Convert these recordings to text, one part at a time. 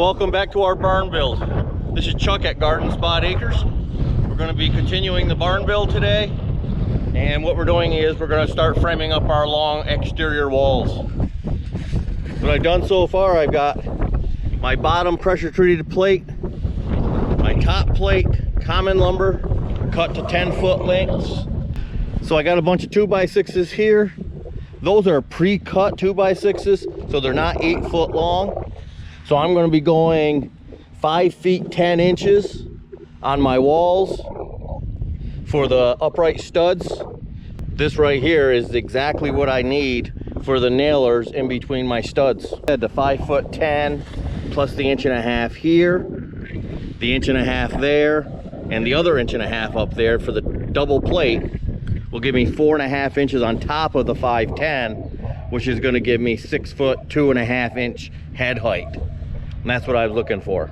welcome back to our barn build. This is Chuck at Garden Spot Acres. We're going to be continuing the barn build today, and what we're doing is we're going to start framing up our long exterior walls. What I've done so far, I've got my bottom pressure treated plate, my top plate, common lumber, cut to 10-foot lengths. So I got a bunch of 2x6s here. Those are pre-cut 2x6s, so they're not 8 foot long. So I'm going to be going 5 feet 10 inches on my walls for the upright studs. This right here is exactly what I need for the nailers in between my studs. I had the 5 foot 10 plus the 1.5 inches here, the 1.5 inches there, and the other 1.5 inches up there for the double plate will give me 4.5 inches on top of the 5'10", which is going to give me 6 foot 2.5 inch head height. And that's what I was looking for.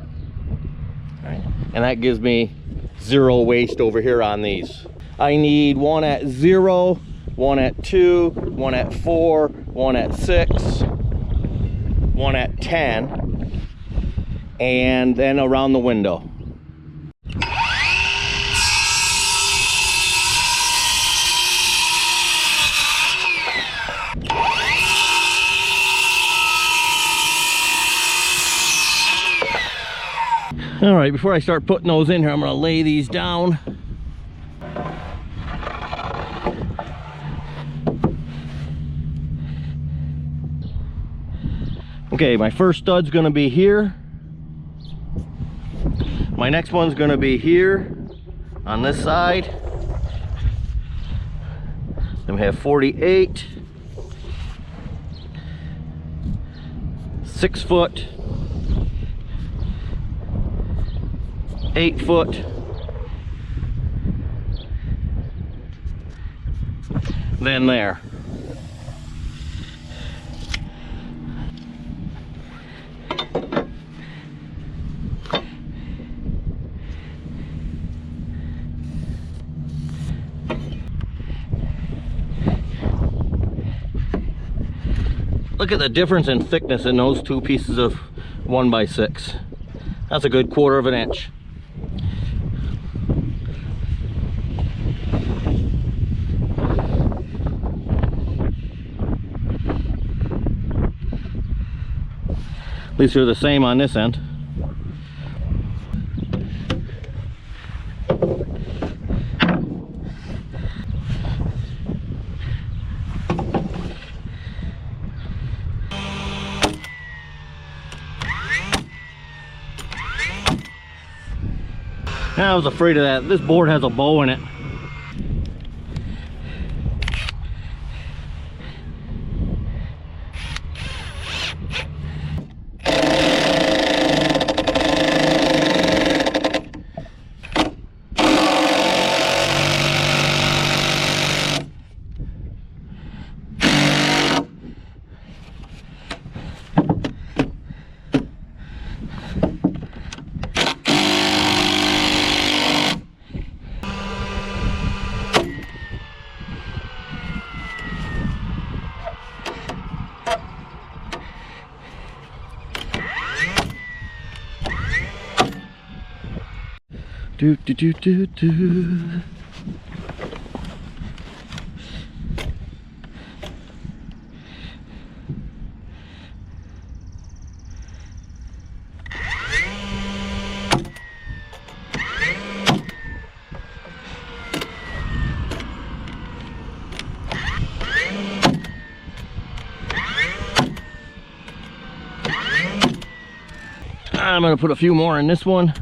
Right. And that gives me 0 waste over here on these. I need one at 0, one at 2, one at 4, one at 6, one at 10, and then around the window. All right, before I start putting those in here, I'm gonna lay these down. Okay, my first stud's gonna be here. My next one's gonna be here on this side. Then we have 48, 6 foot, 8 foot, then there. Look at the difference in thickness in those two pieces of 1x6. That's a good 1/4 inch. At least they're the same on this end. I was afraid of that. This board has a bow in it. Do, do, do, do, do. I'm going to put a few more in this one.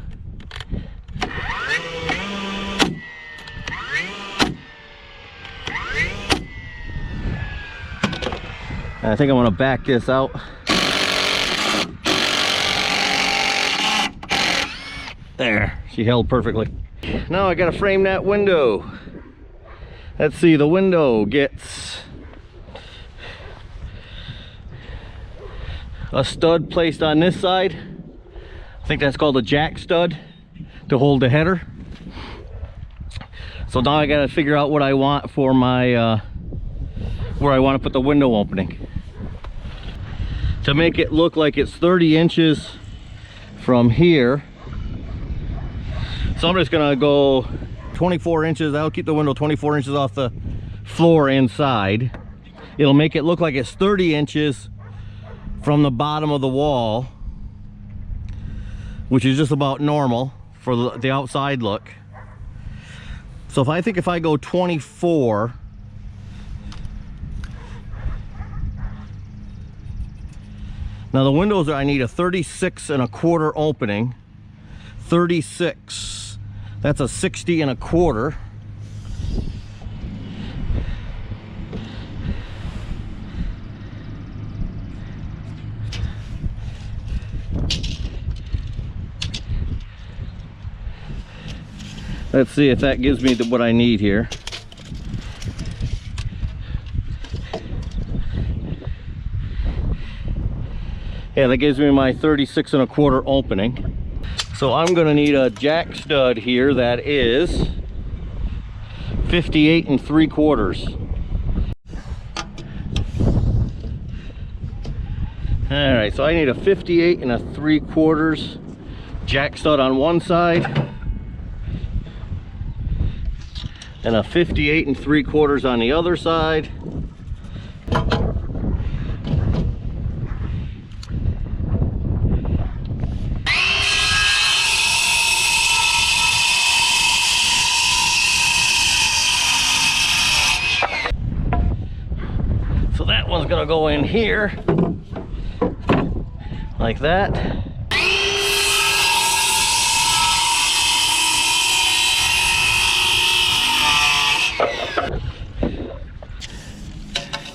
I think I'm going to back this out. There, she held perfectly. Now I got to frame that window. Let's see, the window gets a stud placed on this side. I think that's called a jack stud to hold the header. So now I got to figure out what I want for my where I want to put the window opening. To make it look like it's 30 inches from here. So I'm just gonna go 24 inches. That'll keep the window 24 inches off the floor inside. It'll make it look like it's 30 inches from the bottom of the wall, which is just about normal for the outside look. So if I go 24, now the windows I need a 36 1/4 opening. 36, that's a 60 1/4. Let's see if that gives me what I need here. Yeah, that gives me my 36 1/4 opening. So I'm gonna need a jack stud here that is 58 3/4. All right, so I need a 58 3/4 jack stud on one side and a 58 3/4 on the other side. So that one's gonna go in here like that.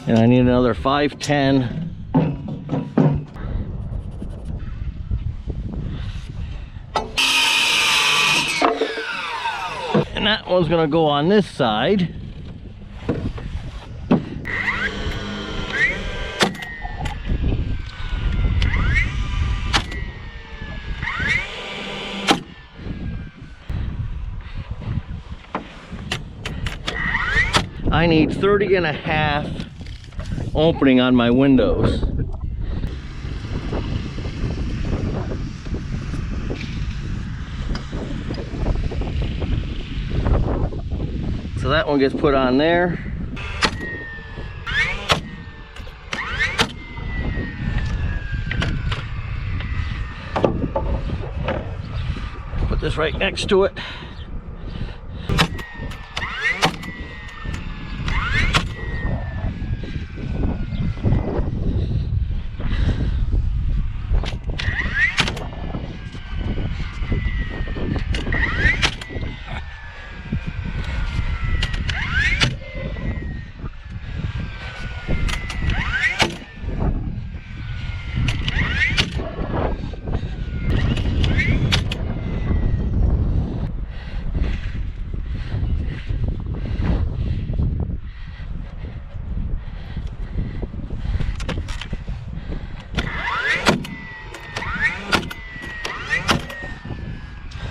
And I need another 510. And that one's gonna go on this side. I need 30 1/2 opening on my windows. So that one gets put on there. Put this right next to it.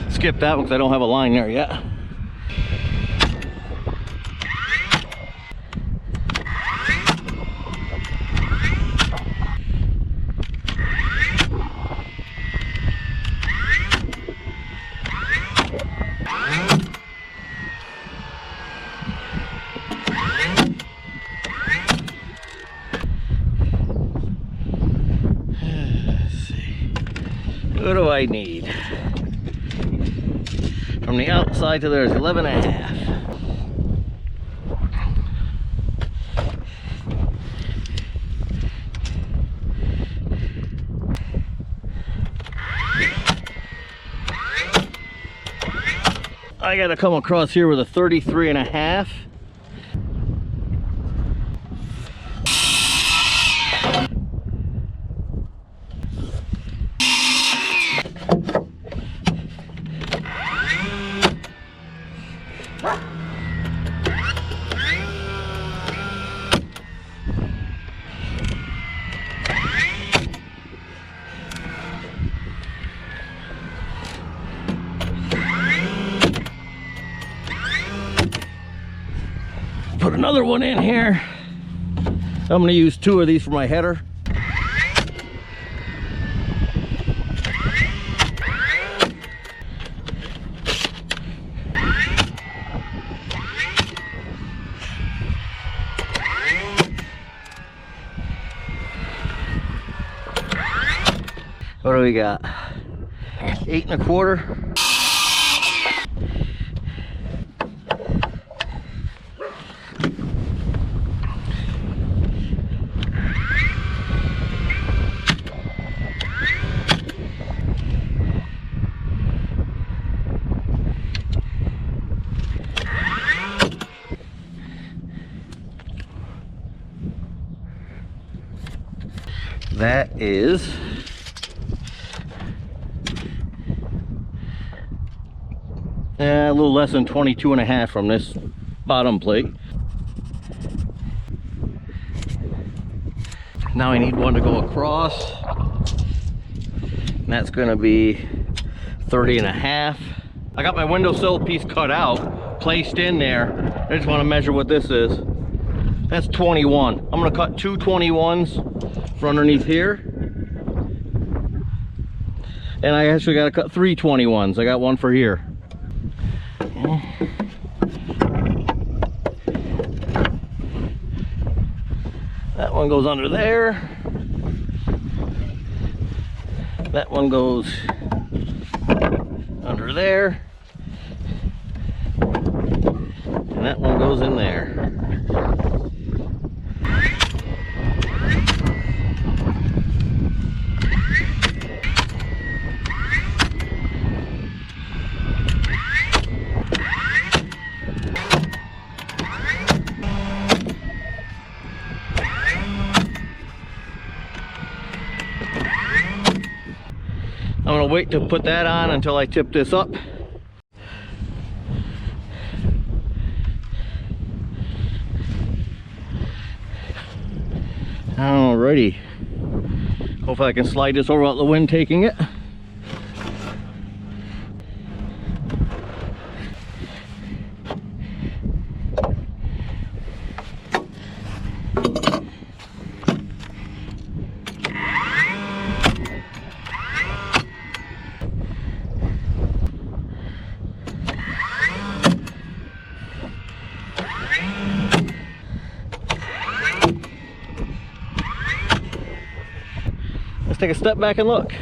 Skip that one because I don't have a line there yet. Let's see. What do I need? From the outside to there is 11 1/2. I gotta come across here with a 33 1/2. Put another one in here. I'm going to use 2 of these for my header. What do we got? 8 1/4. That is a little less than 22.5 from this bottom plate. Now I need one to go across, and that's going to be 30.5. I got my windowsill piece cut out, placed in there. I just want to measure what this is. That's 21. I'm going to cut 2 21s for underneath here, and I actually got to cut 3 21s. I got one for here. That one goes under there. That one goes under there, and that one goes in there. I'm gonna wait to put that on until I tip this up. Alrighty. Hopefully I can slide this over without the wind taking it. Let's take a step back and look.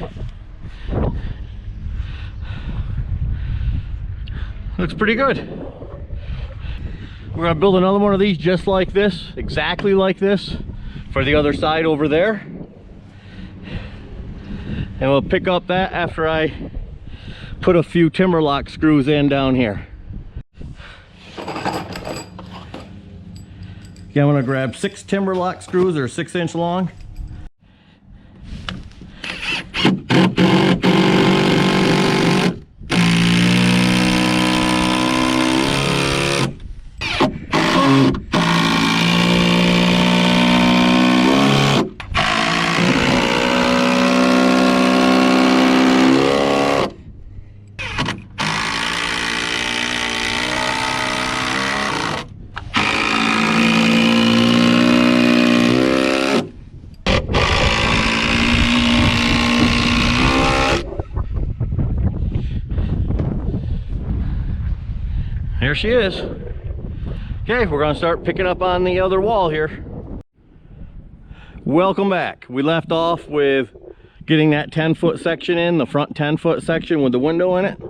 Looks pretty good. We're gonna build another one of these just like this, exactly like this, for the other side over there. And we'll pick up that after I put a few timber lock screws in down here. Okay, I'm gonna grab 6 timber lock screws, they're 6-inch long. There she is. Okay, we're gonna start picking up on the other wall here. Welcome back. We left off with getting that 10-foot section in, the front 10-foot section with the window in it.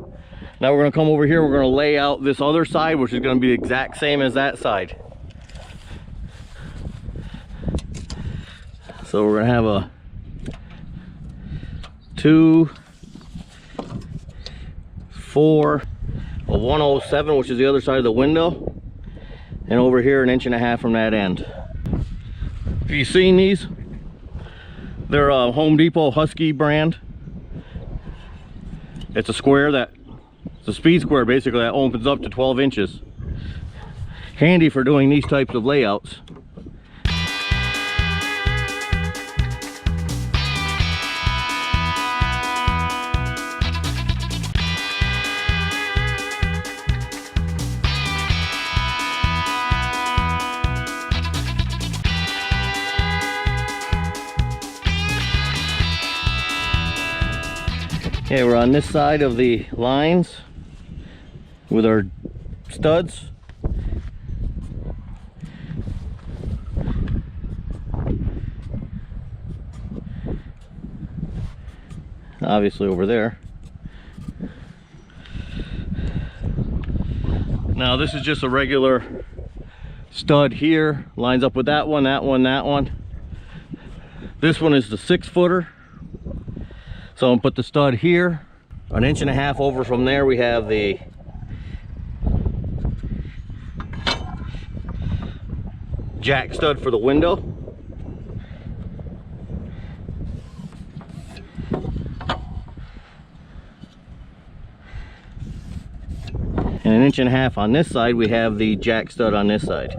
Now we're gonna come over here, we're gonna lay out this other side, which is gonna be the exact same as that side. So we're gonna have a 2, 4, a 107, which is the other side of the window, and over here 1.5 inches from that end. Have you seen these? They're a Home Depot Husky brand. It's a square it's a speed square basically that opens up to 12 inches. Handy for doing these types of layouts. Okay, we're on this side of the lines with our studs. obviously over there. Now this is just a regular stud here, lines up with that one, that one, that one. This one is the 6-footer. So I'm gonna put the stud here. 1.5 inches over from there we have the jack stud for the window. And 1.5 inches on this side, we have the jack stud on this side.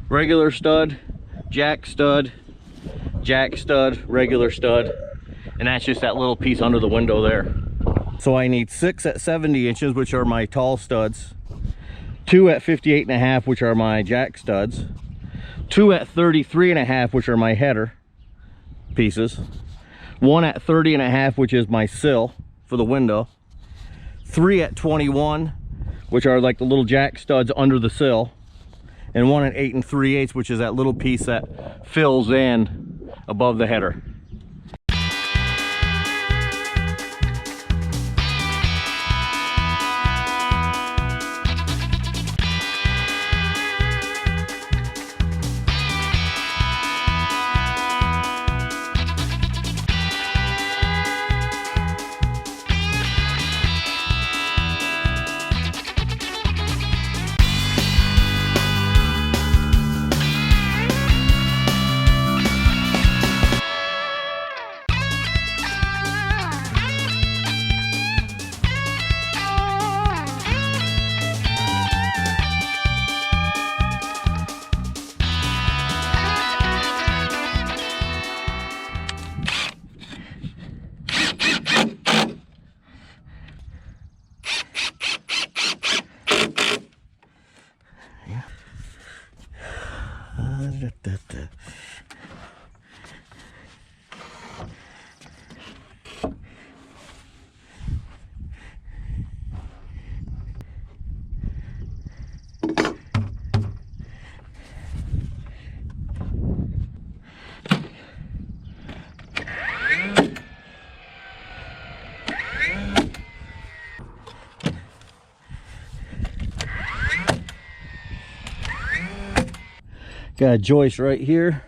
Regular stud, jack stud, regular stud, and that's just that little piece under the window there. So I need 6 at 70 inches, which are my tall studs, 2 at 58.5, which are my jack studs, 2 at 33.5, which are my header pieces, 1 at 30.5, which is my sill for the window, 3 at 21, which are like the little jack studs under the sill, and 1 at 8 3/8, which is that little piece that fills in above the header. Got a joist right here,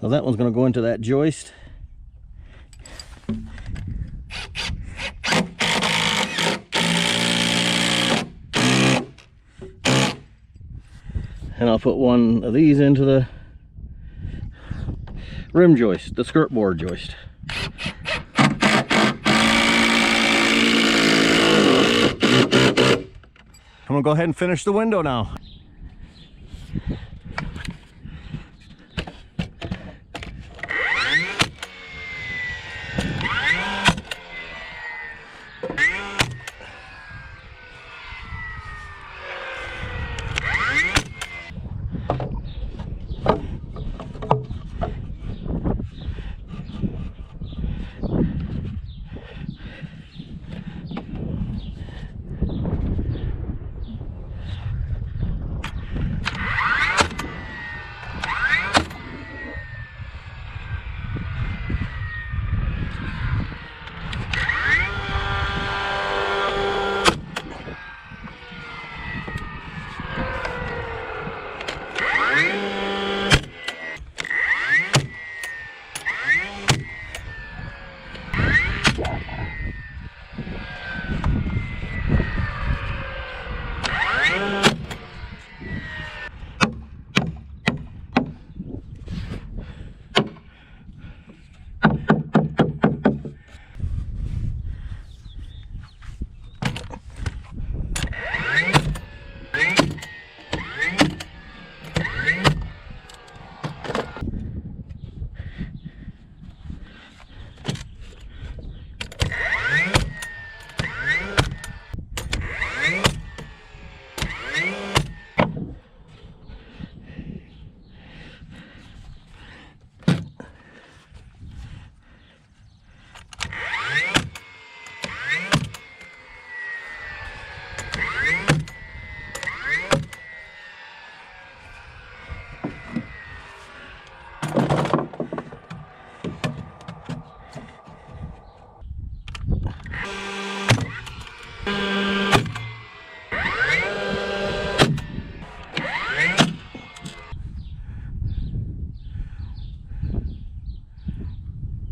so that one's going to go into that joist. And I'll put one of these into the rim joist, the skirt board joist. I'm going to go ahead and finish the window now.